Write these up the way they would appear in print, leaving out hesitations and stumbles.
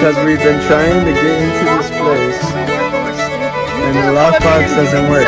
because we've been trying to get into this place and the lockbox doesn't work.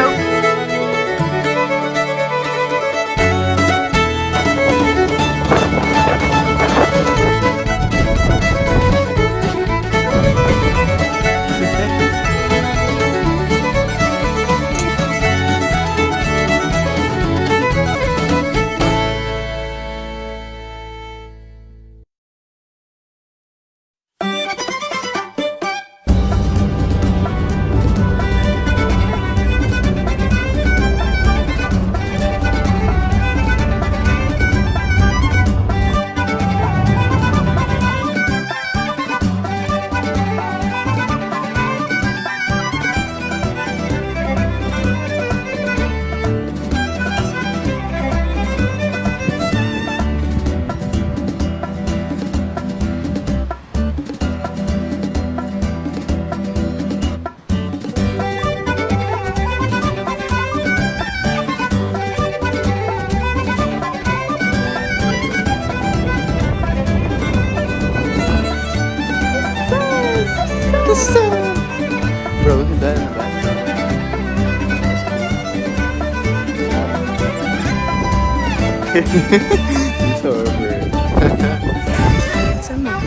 Bro, look at that in the background. You're so over it. It's a mess.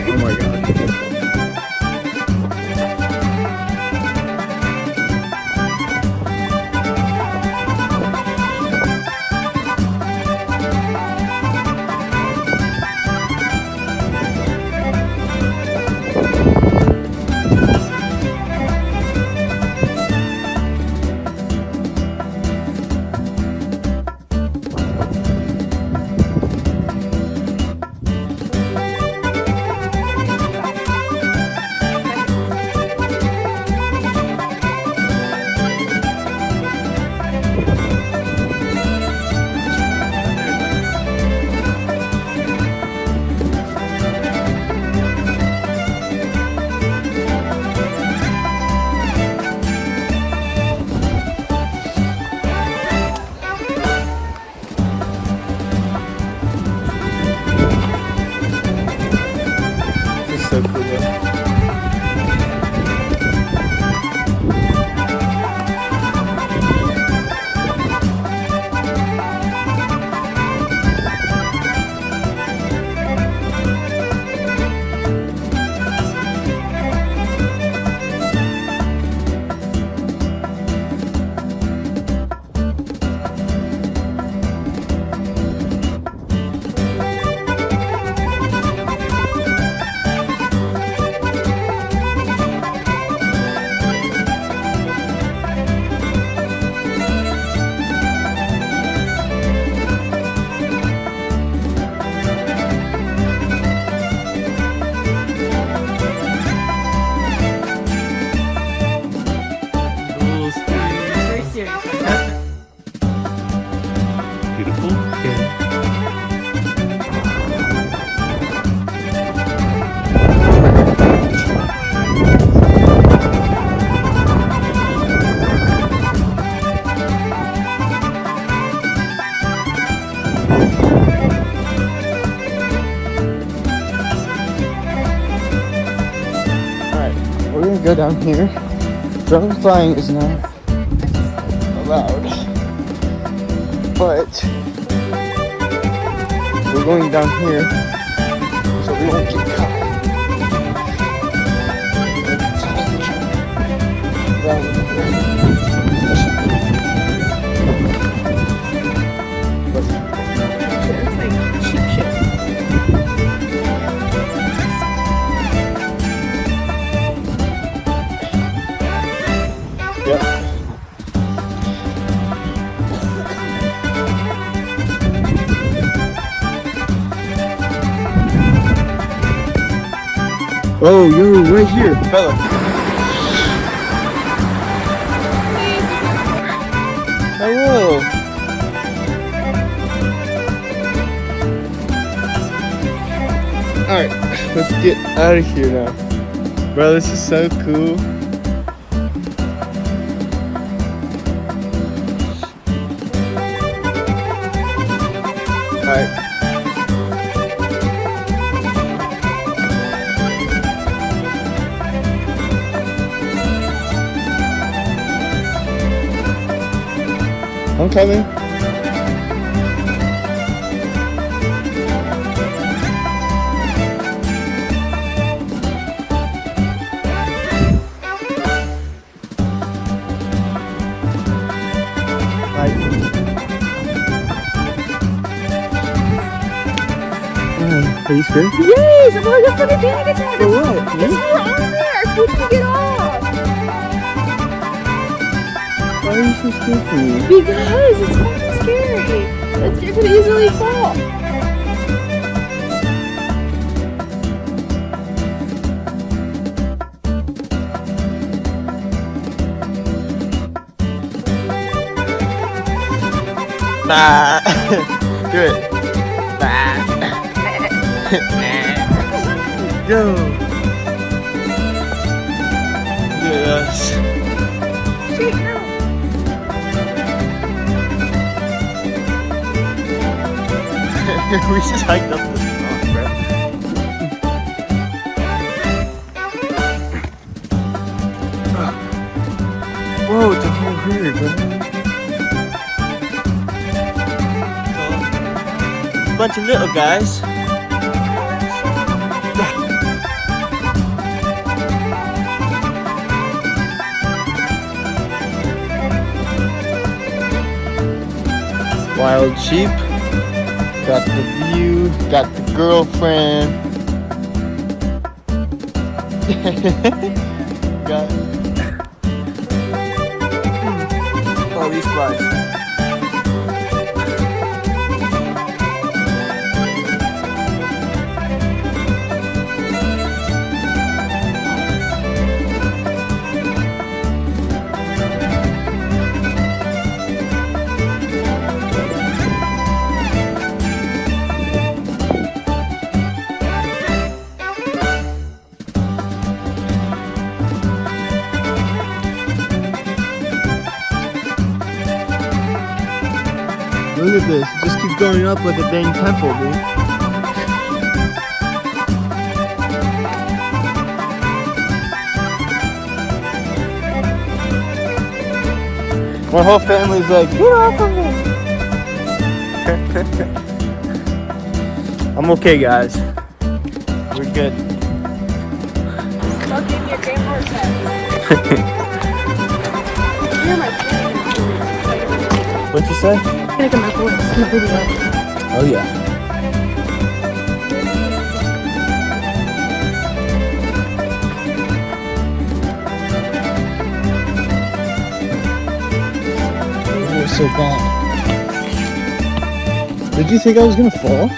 Oh my god. So cool, though. Beautiful. Alright, we're gonna go down here. Drone flying is not allowed, but we're going down here so we won't get caught. It's like cheap shit. Yep. Oh, you're right here, fella. I will. Alright, let's get out of here now. Bro, this is so cool. Alright. I'm coming. Are you scared? Yes, I'm like a fucking panic attack. For what? Because you were on there. I told you to get off. Why are you so scared for me? Because it's fucking scary. You could easily fall. Bah. Do it. Bah. Go. Look at us. Shit, no. We just hiked up this rock, bro. Whoa, it's a whole herd, bro. Bunch of little guys. Wild sheep. Got the view. Got the girlfriend. Got all these flies. Look at this, it just keeps going up like a dang temple, dude. My whole family's like, get off of me! I'm okay, guys. We're good. I'll give you a game horse head. You're my favorite. What'd you say? I'm gonna get my voice. My video. Oh yeah. It was so bad. Did you think I was gonna fall?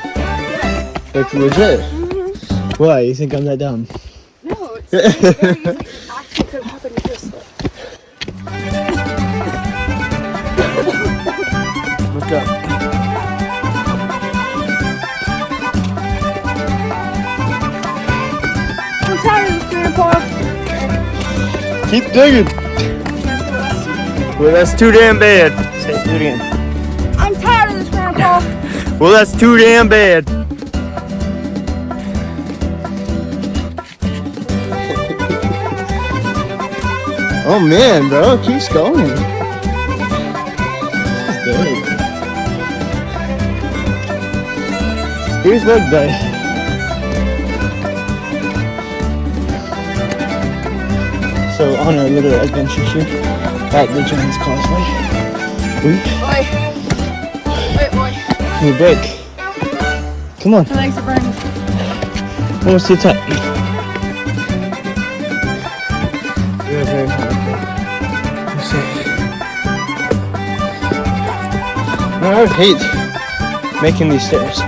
Like legit? Mm-hmm. Why? You think I'm that dumb? No, it's very easy. Actually could happen to just slip. Look up. I'm tired of this, Grandpa. Keep digging. Well, that's too damn bad. Say it, do it again. I'm tired of this, Grandpa. Well, that's too damn bad. Oh man, bro, it keeps going. This is dope. Here's Bug Day. So on our little adventure here at the Giant's Causeway, Oi. Wait, boy. we break. Come on, My legs are burning. almost too tight. You're very hard. Let's see. No, I would hate making these stairs.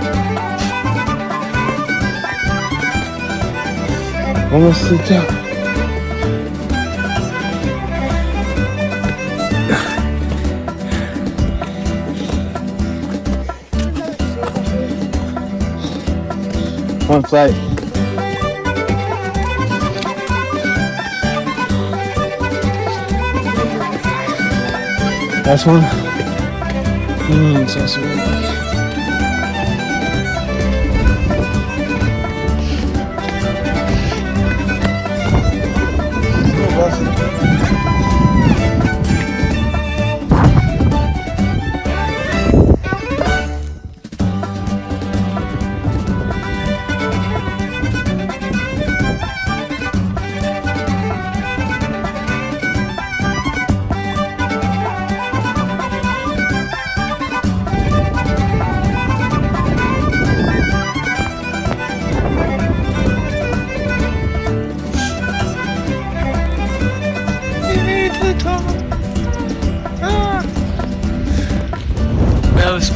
Almost to the top. One flight. Last one. It's also really good. That was